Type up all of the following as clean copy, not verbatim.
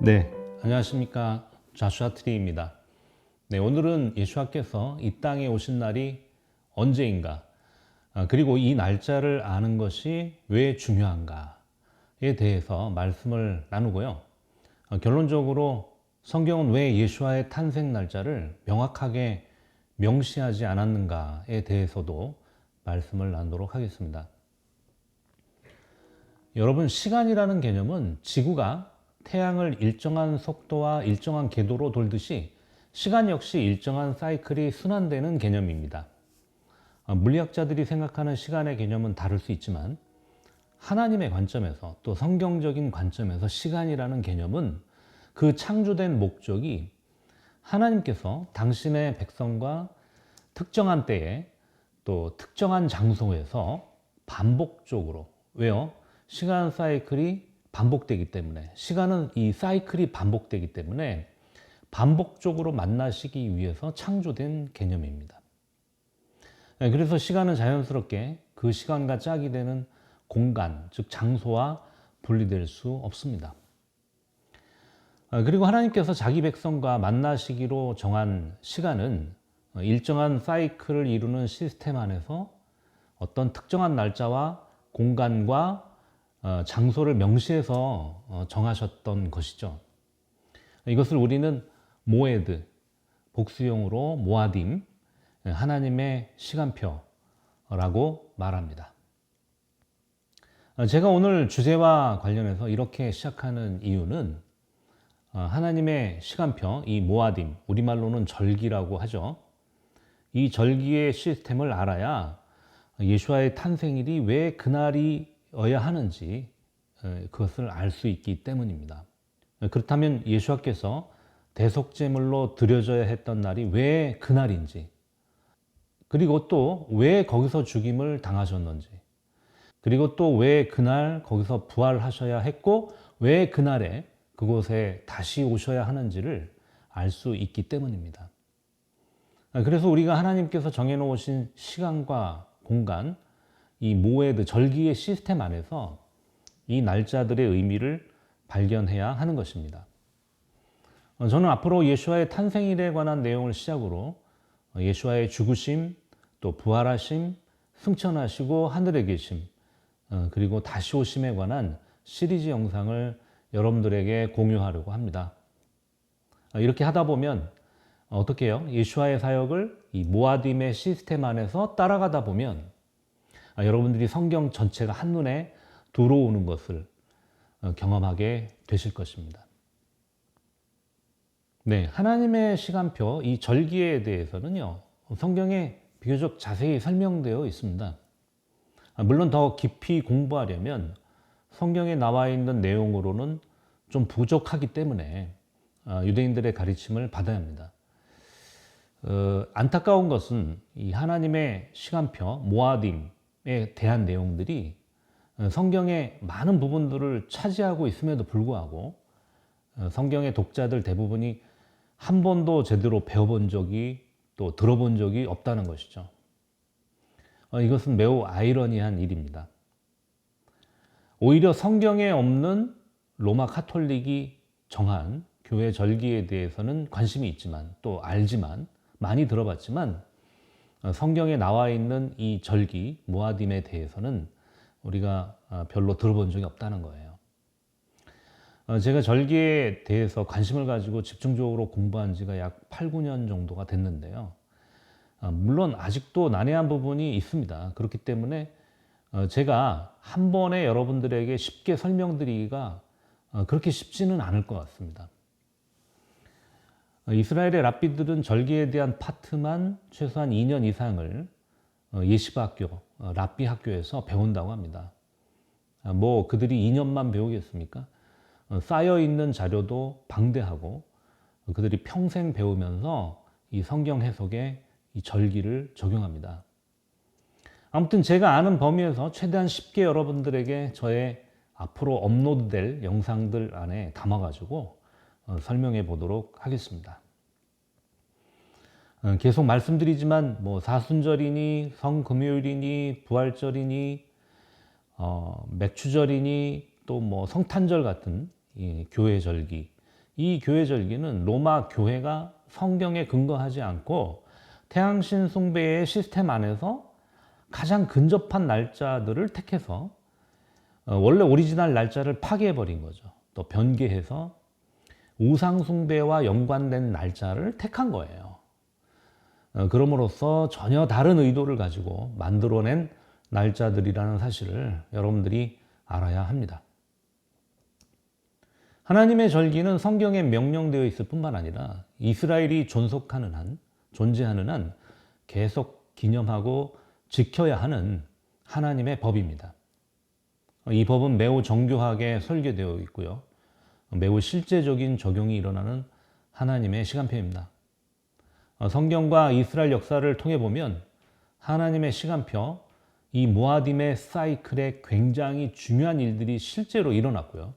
네, 안녕하십니까. 자슈아 트리입니다. 네, 오늘은 예수와께서 이 땅에 오신 날이 언제인가, 그리고 이 날짜를 아는 것이 왜 중요한가에 대해서 말씀을 나누고요. 결론적으로 성경은 왜 예수와의 탄생 날짜를 명확하게 명시하지 않았는가에 대해서도 말씀을 나누도록 하겠습니다. 여러분, 시간이라는 개념은 지구가 태양을 일정한 속도와 일정한 궤도로 돌듯이 시간 역시 일정한 사이클이 순환되는 개념입니다. 물리학자들이 생각하는 시간의 개념은 다를 수 있지만 하나님의 관점에서 또 성경적인 관점에서 시간이라는 개념은 그 창조된 목적이 하나님께서 당신의 백성과 특정한 때에 또 특정한 장소에서 반복적으로, 왜요? 시간 사이클이 반복되기 때문에, 시간은 이 사이클이 반복되기 때문에 반복적으로 만나시기 위해서 창조된 개념입니다. 그래서 시간은 자연스럽게 그 시간과 짝이 되는 공간, 즉 장소와 분리될 수 없습니다. 그리고 하나님께서 자기 백성과 만나시기로 정한 시간은 일정한 사이클을 이루는 시스템 안에서 어떤 특정한 날짜와 공간과 장소를 명시해서 정하셨던 것이죠. 이것을 우리는 모에드, 복수형으로 모아딤, 하나님의 시간표라고 말합니다. 제가 오늘 주제와 관련해서 이렇게 시작하는 이유는 하나님의 시간표, 이 모아딤, 우리말로는 절기라고 하죠. 이 절기의 시스템을 알아야 예수와의 탄생일이 왜 그날이어야 하는지 그것을 알 수 있기 때문입니다. 그렇다면 예수와께서 대속제물로 드려져야 했던 날이 왜 그날인지, 그리고 또 왜 거기서 죽임을 당하셨는지, 그리고 또 왜 그날 거기서 부활하셔야 했고 왜 그날에 그곳에 다시 오셔야 하는지를 알 수 있기 때문입니다. 그래서 우리가 하나님께서 정해놓으신 시간과 공간, 이 모에드, 절기의 시스템 안에서 이 날짜들의 의미를 발견해야 하는 것입니다. 저는 앞으로 예수와의 탄생일에 관한 내용을 시작으로 예수와의 죽으심, 또 부활하심, 승천하시고 하늘에 계심, 그리고 다시 오심에 관한 시리즈 영상을 여러분들에게 공유하려고 합니다. 이렇게 하다 보면 어떻게 해요? 예수와의 사역을 이 모아딤의 시스템 안에서 따라가다 보면 여러분들이 성경 전체가 한눈에 들어오는 것을 경험하게 되실 것입니다. 네, 하나님의 시간표, 이 절기에 대해서는요, 성경에 비교적 자세히 설명되어 있습니다. 물론 더 깊이 공부하려면 성경에 나와 있는 내용으로는 좀 부족하기 때문에 유대인들의 가르침을 받아야 합니다. 안타까운 것은 이 하나님의 시간표, 모아딤에 대한 내용들이 성경의 많은 부분들을 차지하고 있음에도 불구하고 성경의 독자들 대부분이 한 번도 제대로 배워본 적이 또 들어본 적이 없다는 것이죠. 이것은 매우 아이러니한 일입니다. 오히려 성경에 없는 로마 카톨릭이 정한 교회 절기에 대해서는 관심이 있지만 또 알지만 많이 들어봤지만 성경에 나와 있는 이 절기 모아딤에 대해서는 우리가 별로 들어본 적이 없다는 거예요. 제가 절기에 대해서 관심을 가지고 집중적으로 공부한 지가 약 8, 9년 정도가 됐는데요. 물론 아직도 난해한 부분이 있습니다. 그렇기 때문에 제가 한 번에 여러분들에게 쉽게 설명드리기가 그렇게 쉽지는 않을 것 같습니다. 이스라엘의 랍비들은 절기에 대한 파트만 최소한 2년 이상을 예시바 학교, 랍비 학교에서 배운다고 합니다. 뭐 그들이 2년만 배우겠습니까? 쌓여있는 자료도 방대하고 그들이 평생 배우면서 이 성경 해석에 이 절기를 적용합니다. 아무튼 제가 아는 범위에서 최대한 쉽게 여러분들에게 저의 앞으로 업로드될 영상들 안에 담아가지고 설명해 보도록 하겠습니다. 계속 말씀드리지만 뭐 사순절이니 성금요일이니 부활절이니 맥추절이니 또 뭐 성탄절 같은 이 교회 절기, 이 교회 절기는 로마 교회가 성경에 근거하지 않고 태양신 숭배의 시스템 안에서 가장 근접한 날짜들을 택해서 원래 오리지널 날짜를 파괴해버린 거죠. 또 변개해서 우상 숭배와 연관된 날짜를 택한 거예요. 그럼으로써 전혀 다른 의도를 가지고 만들어낸 날짜들이라는 사실을 여러분들이 알아야 합니다. 하나님의 절기는 성경에 명령되어 있을 뿐만 아니라 이스라엘이 존재하는 한 계속 기념하고 지켜야 하는 하나님의 법입니다. 이 법은 매우 정교하게 설계되어 있고요. 매우 실제적인 적용이 일어나는 하나님의 시간표입니다. 성경과 이스라엘 역사를 통해 보면 하나님의 시간표, 이 모아딤의 사이클에 굉장히 중요한 일들이 실제로 일어났고요.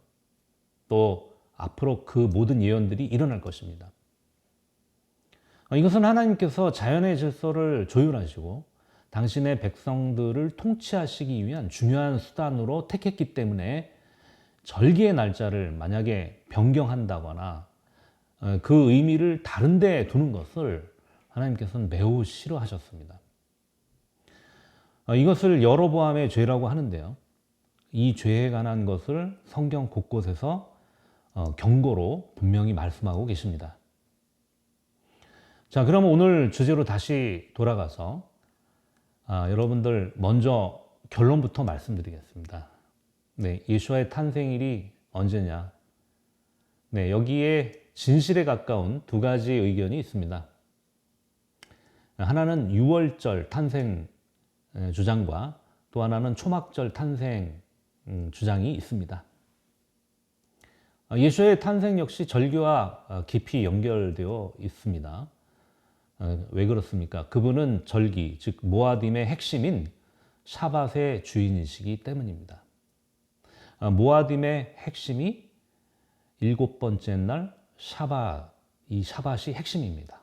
또 앞으로 그 모든 예언들이 일어날 것입니다. 이것은 하나님께서 자연의 질서를 조율하시고 당신의 백성들을 통치하시기 위한 중요한 수단으로 택했기 때문에 절기의 날짜를 만약에 변경한다거나 그 의미를 다른 데 두는 것을 하나님께서는 매우 싫어하셨습니다. 이것을 여로보암의 죄라고 하는데요. 이 죄에 관한 것을 성경 곳곳에서 경고로 분명히 말씀하고 계십니다. 자, 그럼 오늘 주제로 다시 돌아가서 여러분들 먼저 결론부터 말씀드리겠습니다. 네, 예수와의 탄생일이 언제냐? 네, 여기에 진실에 가까운 두 가지 의견이 있습니다. 하나는 유월절 탄생 주장과 또 하나는 초막절 탄생 주장이 있습니다. 예수의 탄생 역시 절기와 깊이 연결되어 있습니다. 왜 그렇습니까? 그분은 절기, 즉 모아딤의 핵심인 샤밧의 주인이시기 때문입니다. 모아딤의 핵심이 7번째 날 샤밧, 이 샤밧이 핵심입니다.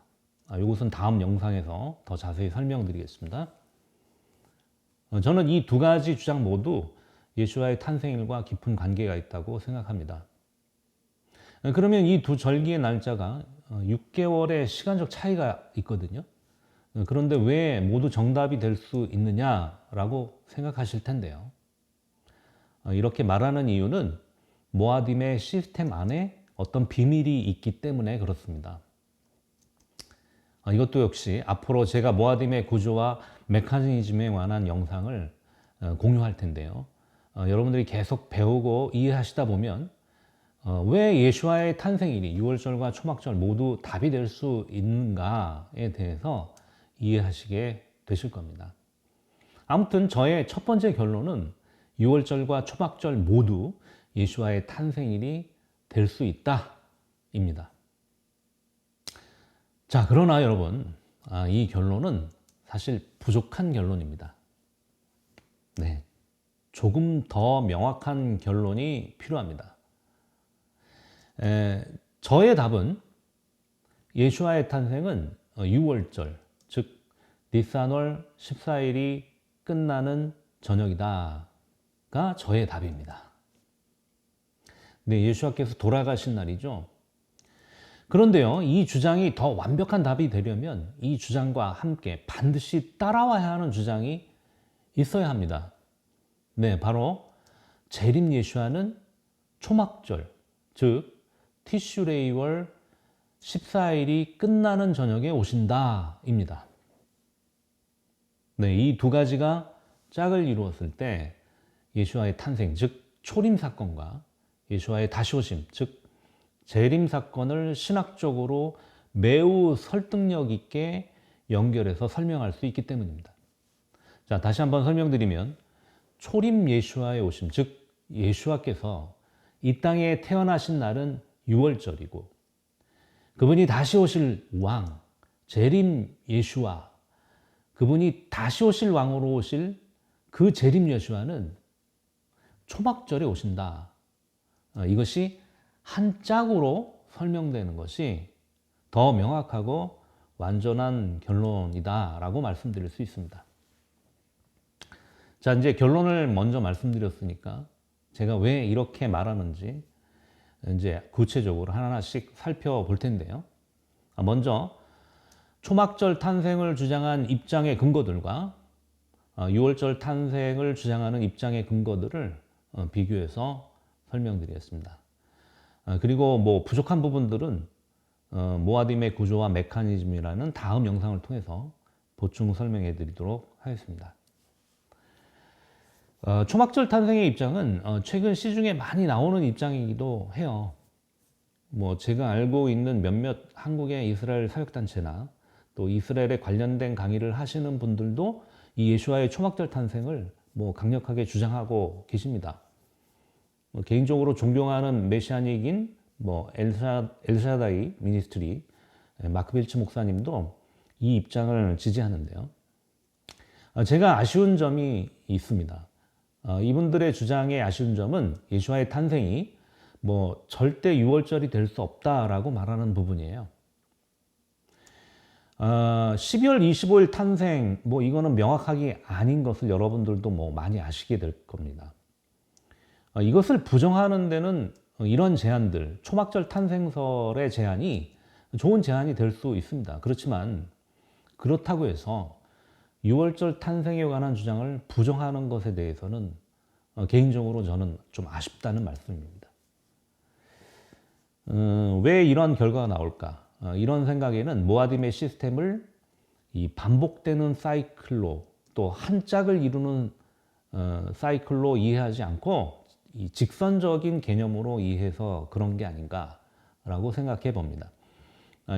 이것은 다음 영상에서 더 자세히 설명드리겠습니다. 저는 이 두 가지 주장 모두 예수와의 탄생일과 깊은 관계가 있다고 생각합니다. 그러면 이 두 절기의 날짜가 6개월의 시간적 차이가 있거든요. 그런데 왜 모두 정답이 될 수 있느냐라고 생각하실 텐데요. 이렇게 말하는 이유는 모아딤의 시스템 안에 어떤 비밀이 있기 때문에 그렇습니다. 이것도 역시 앞으로 제가 모아딤의 구조와 메커니즘에 관한 영상을 공유할 텐데요. 여러분들이 계속 배우고 이해하시다 보면 왜 예수와의 탄생일이 유월절과 초막절 모두 답이 될 수 있는가에 대해서 이해하시게 되실 겁니다. 아무튼 저의 첫 번째 결론은 유월절과 초막절 모두 예수와의 탄생일이 될 수 있다입니다. 자, 그러나 여러분, 이 결론은 사실 부족한 결론입니다. 네, 조금 더 명확한 결론이 필요합니다. 저의 답은 예수와의 탄생은 유월절, 즉 니산월 14일이 끝나는 저녁이다가 저의 답입니다. 네, 예수와께서 돌아가신 날이죠. 그런데요, 이 주장이 더 완벽한 답이 되려면 이 주장과 함께 반드시 따라와야 하는 주장이 있어야 합니다. 네, 바로 재림 예수와는 초막절, 즉 티슈레이월 14일이 끝나는 저녁에 오신다입니다. 네, 이 두 가지가 짝을 이루었을 때 예수와의 탄생, 즉 초림 사건과 예수와의 다시 오심, 즉 재림 사건을 신학적으로 매우 설득력 있게 연결해서 설명할 수 있기 때문입니다. 자, 다시 한번 설명드리면 초림 예수와의 오심, 즉 예수와께서 이 땅에 태어나신 날은 유월절이고 그분이 다시 오실 왕, 재림 예수와 그분이 다시 오실 왕으로 오실 그 재림 예수와는 초막절에 오신다. 이것이 한 짝으로 설명되는 것이 더 명확하고 완전한 결론이다라고 말씀드릴 수 있습니다. 자, 이제 결론을 먼저 말씀드렸으니까 제가 왜 이렇게 말하는지 이제 구체적으로 하나하나씩 살펴볼 텐데요. 먼저 초막절 탄생을 주장한 입장의 근거들과 6월절 탄생을 주장하는 입장의 근거들을 비교해서 설명드리겠습니다. 그리고 뭐 부족한 부분들은 모아딤의 구조와 메커니즘이라는 다음 영상을 통해서 보충 설명해 드리도록 하겠습니다. 초막절 탄생의 입장은 최근 시중에 많이 나오는 입장이기도 해요. 뭐 제가 알고 있는 몇몇 한국의 이스라엘 사역단체나 또 이스라엘에 관련된 강의를 하시는 분들도 이 예수와의 초막절 탄생을 뭐 강력하게 주장하고 계십니다. 개인적으로 존경하는 메시아닉인 뭐 엘샤다이 미니스트리 마크 빌츠 목사님도 이 입장을 지지하는데요. 제가 아쉬운 점이 있습니다. 이분들의 주장의 아쉬운 점은 예수와의 탄생이 뭐 절대 6월절이 될 수 없다라고 말하는 부분이에요. 12월 25일 탄생, 뭐 이거는 명확하게 아닌 것을 여러분들도 뭐 많이 아시게 될 겁니다. 이것을 부정하는 데는 이런 제안들, 초막절 탄생설의 제안이 좋은 제안이 될 수 있습니다. 그렇지만 그렇다고 해서 6월절 탄생에 관한 주장을 부정하는 것에 대해서는 개인적으로 저는 좀 아쉽다는 말씀입니다. 왜 이런 결과가 나올까? 이런 생각에는 모아딤의 시스템을 이 반복되는 사이클로 또 한 짝을 이루는 사이클로 이해하지 않고 이 직선적인 개념으로 이해해서 그런 게 아닌가라고 생각해 봅니다.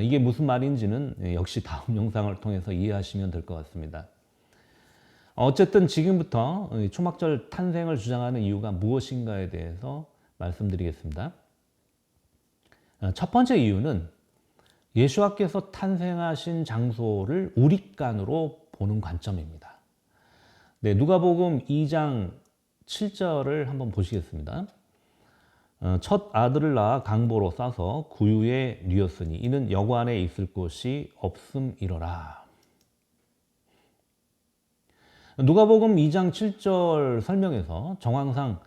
이게 무슨 말인지는 역시 다음 영상을 통해서 이해하시면 될 것 같습니다. 어쨌든 지금부터 초막절 탄생을 주장하는 이유가 무엇인가에 대해서 말씀드리겠습니다. 첫 번째 이유는 예수와께서 탄생하신 장소를 우리간으로 보는 관점입니다. 네, 누가복음 2장 7절을 한번 보시겠습니다. 첫 아들을 낳아 강보로 싸서 구유에 뉘었으니 이는 여관에 있을 곳이 없음이러라. 누가복음 2장 7절 설명에서 정황상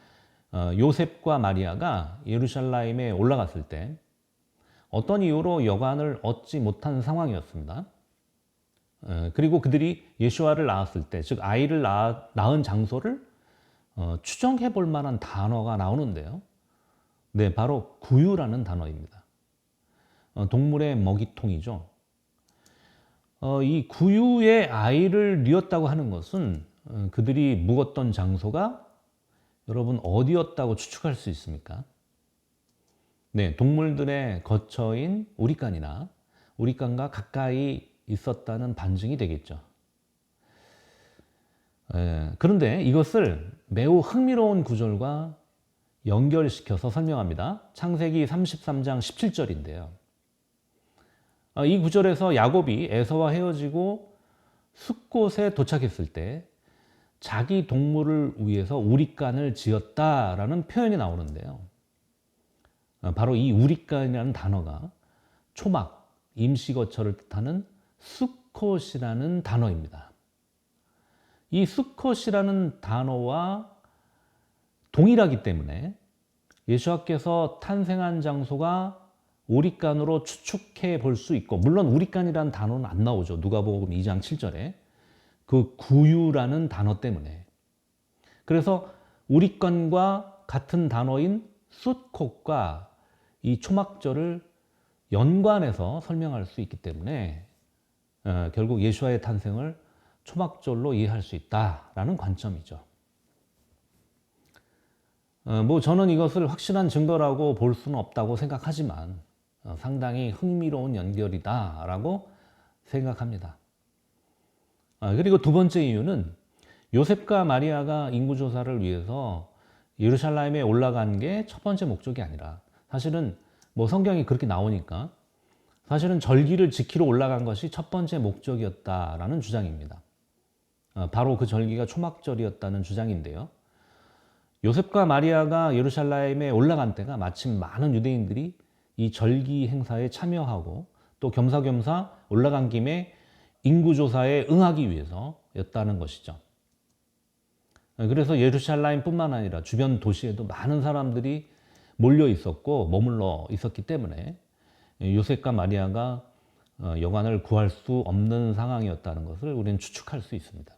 요셉과 마리아가 예루살렘에 올라갔을 때 어떤 이유로 여관을 얻지 못한 상황이었습니다. 그리고 그들이 예수아를 낳았을 때, 즉 아이를 낳은 장소를 추정해 볼 만한 단어가 나오는데요. 네, 바로 구유라는 단어입니다. 동물의 먹이통이죠. 이 구유에 아이를 뉘었다고 하는 것은 그들이 묵었던 장소가 여러분 어디였다고 추측할 수 있습니까? 네, 동물들의 거처인 우리간이나 우리간과 가까이 있었다는 반증이 되겠죠. 그런데 이것을 매우 흥미로운 구절과 연결시켜서 설명합니다. 창세기 33장 17절인데요. 이 구절에서 야곱이 에서와 헤어지고 숫곳에 도착했을 때 자기 동물을 위해서 우리간을 지었다라는 표현이 나오는데요. 바로 이 우리간이라는 단어가 초막, 임시거처를 뜻하는 수컷이라는 단어입니다. 이 수컷이라는 단어와 동일하기 때문에 예수와께서 탄생한 장소가 우리간으로 추측해 볼 수 있고, 물론 우리간이라는 단어는 안 나오죠. 누가복음 2장 7절에 그 구유라는 단어 때문에. 그래서 우리간과 같은 단어인 숫콧과 이 초막절을 연관해서 설명할 수 있기 때문에 결국 예수와의 탄생을 초막절로 이해할 수 있다라는 관점이죠. 뭐 저는 이것을 확실한 증거라고 볼 수는 없다고 생각하지만 상당히 흥미로운 연결이다라고 생각합니다. 그리고 두 번째 이유는 요셉과 마리아가 인구조사를 위해서 예루살렘에 올라간 게 첫 번째 목적이 아니라, 사실은 뭐 성경이 그렇게 나오니까 사실은 절기를 지키러 올라간 것이 첫 번째 목적이었다라는 주장입니다. 바로 그 절기가 초막절이었다는 주장인데요. 요셉과 마리아가 예루살렘에 올라간 때가 마침 많은 유대인들이 이 절기 행사에 참여하고 또 겸사겸사 올라간 김에 인구조사에 응하기 위해서였다는 것이죠. 그래서 예루살렘뿐만 아니라 주변 도시에도 많은 사람들이 몰려 있었고 머물러 있었기 때문에 요셉과 마리아가 여관을 구할 수 없는 상황이었다는 것을 우리는 추측할 수 있습니다.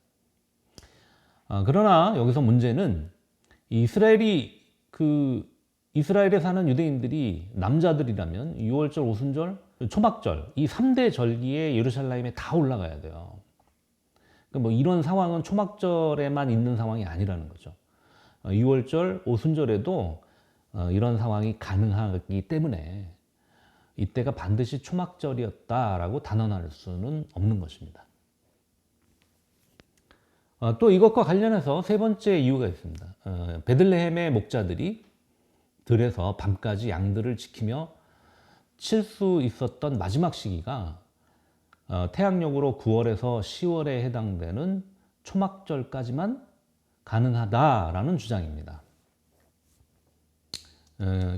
그러나 여기서 문제는 이스라엘에 사는 유대인들이 남자들이라면 6월절, 오순절, 초막절 이 3대 절기에 예루살렘에 다 올라가야 돼요. 그러니까 뭐 이런 상황은 초막절에만 있는 상황이 아니라는 거죠. 6월절, 오순절에도 이런 상황이 가능하기 때문에 이때가 반드시 초막절이었다라고 단언할 수는 없는 것입니다. 또 이것과 관련해서 세 번째 이유가 있습니다. 베들레헴의 목자들이 들에서 밤까지 양들을 지키며 칠 수 있었던 마지막 시기가 태양력으로 9월에서 10월에 해당되는 초막절까지만 가능하다라는 주장입니다.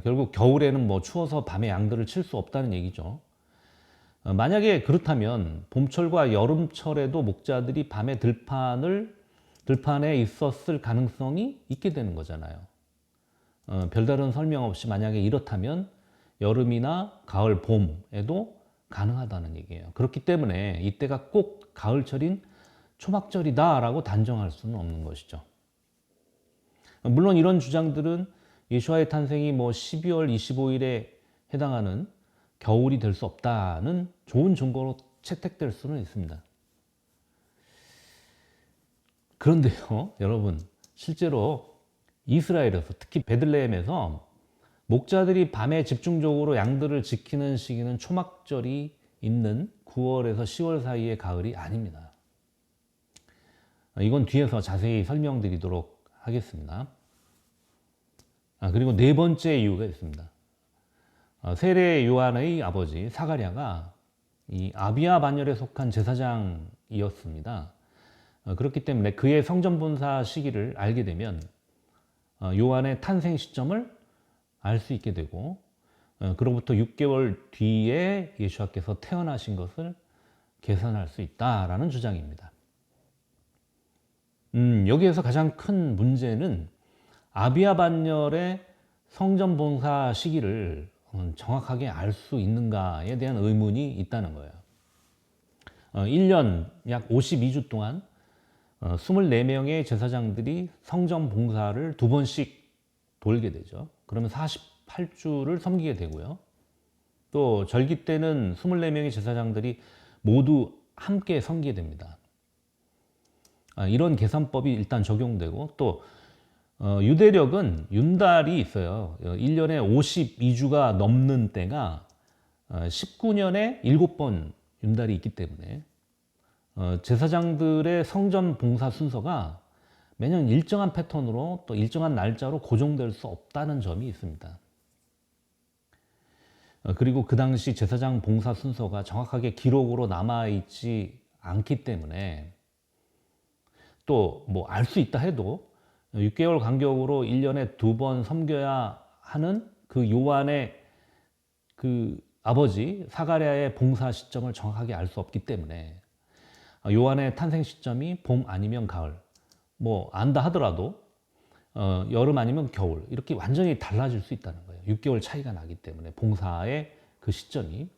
결국 겨울에는 뭐 추워서 밤에 양들을 칠 수 없다는 얘기죠. 만약에 그렇다면 봄철과 여름철에도 목자들이 밤에 들판에 있었을 가능성이 있게 되는 거잖아요. 별다른 설명 없이 만약에 이렇다면 여름이나 가을, 봄에도 가능하다는 얘기예요. 그렇기 때문에 이때가 꼭 가을철인 초막절이다라고 단정할 수는 없는 것이죠. 물론 이런 주장들은 예수와의 탄생이 뭐 12월 25일에 해당하는 겨울이 될 수 없다는 좋은 증거로 채택될 수는 있습니다. 그런데요, 여러분, 실제로 이스라엘에서 특히 베들레헴에서 목자들이 밤에 집중적으로 양들을 지키는 시기는 초막절이 있는 9월에서 10월 사이의 가을이 아닙니다. 이건 뒤에서 자세히 설명드리도록 하겠습니다. 그리고 네 번째 이유가 있습니다. 세례 요한의 아버지 사가랴가 이 아비야 반열에 속한 제사장이었습니다. 그렇기 때문에 그의 성전 본사 시기를 알게 되면 요한의 탄생 시점을 알 수 있게 되고 그로부터 6개월 뒤에 예수와께서 태어나신 것을 계산할 수 있다라는 주장입니다. 여기에서 가장 큰 문제는 아비야 반열의 성전 봉사 시기를 정확하게 알 수 있는가에 대한 의문이 있다는 거예요. 1년 약 52주 동안 24명의 제사장들이 성전 봉사를 2번씩 돌게 되죠. 그러면 48주를 섬기게 되고요. 또 절기 때는 24명의 제사장들이 모두 함께 섬기게 됩니다. 이런 계산법이 일단 적용되고 또 유대력은 윤달이 있어요. 1년에 52주가 넘는 때가 19년에 7번 윤달이 있기 때문에 제사장들의 성전 봉사 순서가 매년 일정한 패턴으로 또 일정한 날짜로 고정될 수 없다는 점이 있습니다. 그리고 그 당시 제사장 봉사 순서가 정확하게 기록으로 남아있지 않기 때문에 또 뭐 알 수 있다 해도 6개월 간격으로 1년에 2번 섬겨야 하는 그 요한의 그 아버지 사가랴의 봉사 시점을 정확하게 알 수 없기 때문에 요한의 탄생 시점이 봄 아니면 가을, 뭐 안다 하더라도 여름 아니면 겨울 이렇게 완전히 달라질 수 있다는 거예요. 6개월 차이가 나기 때문에 봉사의 그 시점이.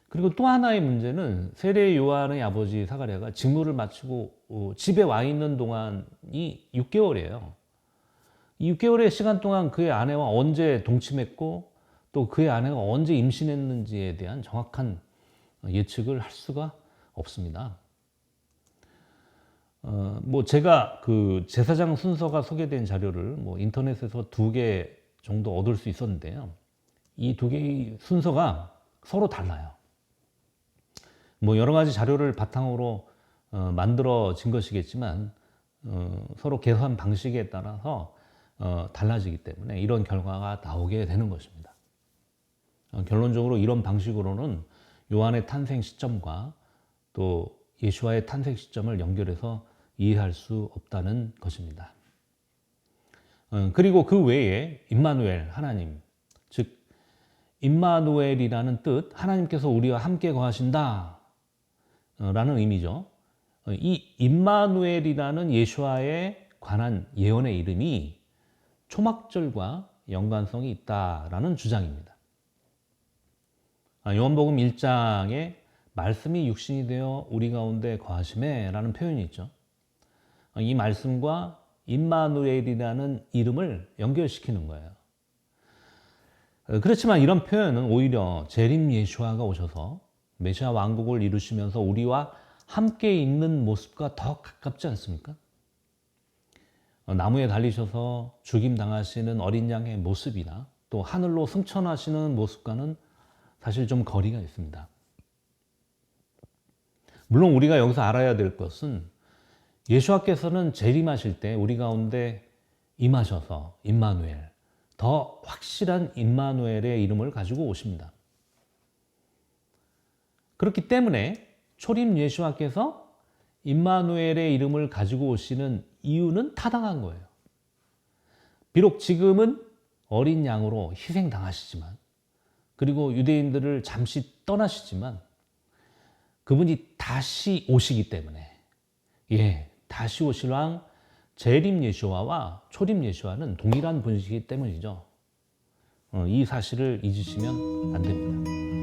그리고 또 하나의 문제는 세례 요한의 아버지 사가랴가 직무를 마치고 집에 와 있는 동안이 6개월이에요. 이 6개월의 시간 동안 그의 아내와 언제 동침했고 또 그의 아내가 언제 임신했는지에 대한 정확한 예측을 할 수가 없습니다. 뭐 제가 그 제사장 순서가 소개된 자료를 뭐 인터넷에서 2개 정도 얻을 수 있었는데요. 이 2개의 순서가 서로 달라요. 뭐 여러 가지 자료를 바탕으로 만들어진 것이겠지만 서로 계산 방식에 따라서 달라지기 때문에 이런 결과가 나오게 되는 것입니다. 결론적으로 이런 방식으로는 요한의 탄생 시점과 또 예수와의 탄생 시점을 연결해서 이해할 수 없다는 것입니다. 그리고 그 외에 임마누엘 하나님, 즉 임마누엘이라는 뜻, 하나님께서 우리와 함께 거하신다 라는 의미죠. 이 임마누엘이라는 예수와에 관한 예언의 이름이 초막절과 연관성이 있다라는 주장입니다. 요한복음 1장에 말씀이 육신이 되어 우리 가운데 거하심에 라는 표현이 있죠. 이 말씀과 임마누엘이라는 이름을 연결시키는 거예요. 그렇지만 이런 표현은 오히려 재림 예수아가 오셔서 메시아 왕국을 이루시면서 우리와 함께 있는 모습과 더 가깝지 않습니까? 나무에 달리셔서 죽임 당하시는 어린 양의 모습이나 또 하늘로 승천하시는 모습과는 사실 좀 거리가 있습니다. 물론 우리가 여기서 알아야 될 것은 예수와께서는 재림하실 때 우리 가운데 임하셔서 임마누엘, 더 확실한 임마누엘의 이름을 가지고 오십니다. 그렇기 때문에 초림 예수와께서 임마누엘의 이름을 가지고 오시는 이유는 타당한 거예요. 비록 지금은 어린 양으로 희생당하시지만, 그리고 유대인들을 잠시 떠나시지만 그분이 다시 오시기 때문에, 다시 오실 왕 재림 예수와와 초림 예수와는 동일한 분이시기 때문이죠. 이 사실을 잊으시면 안 됩니다.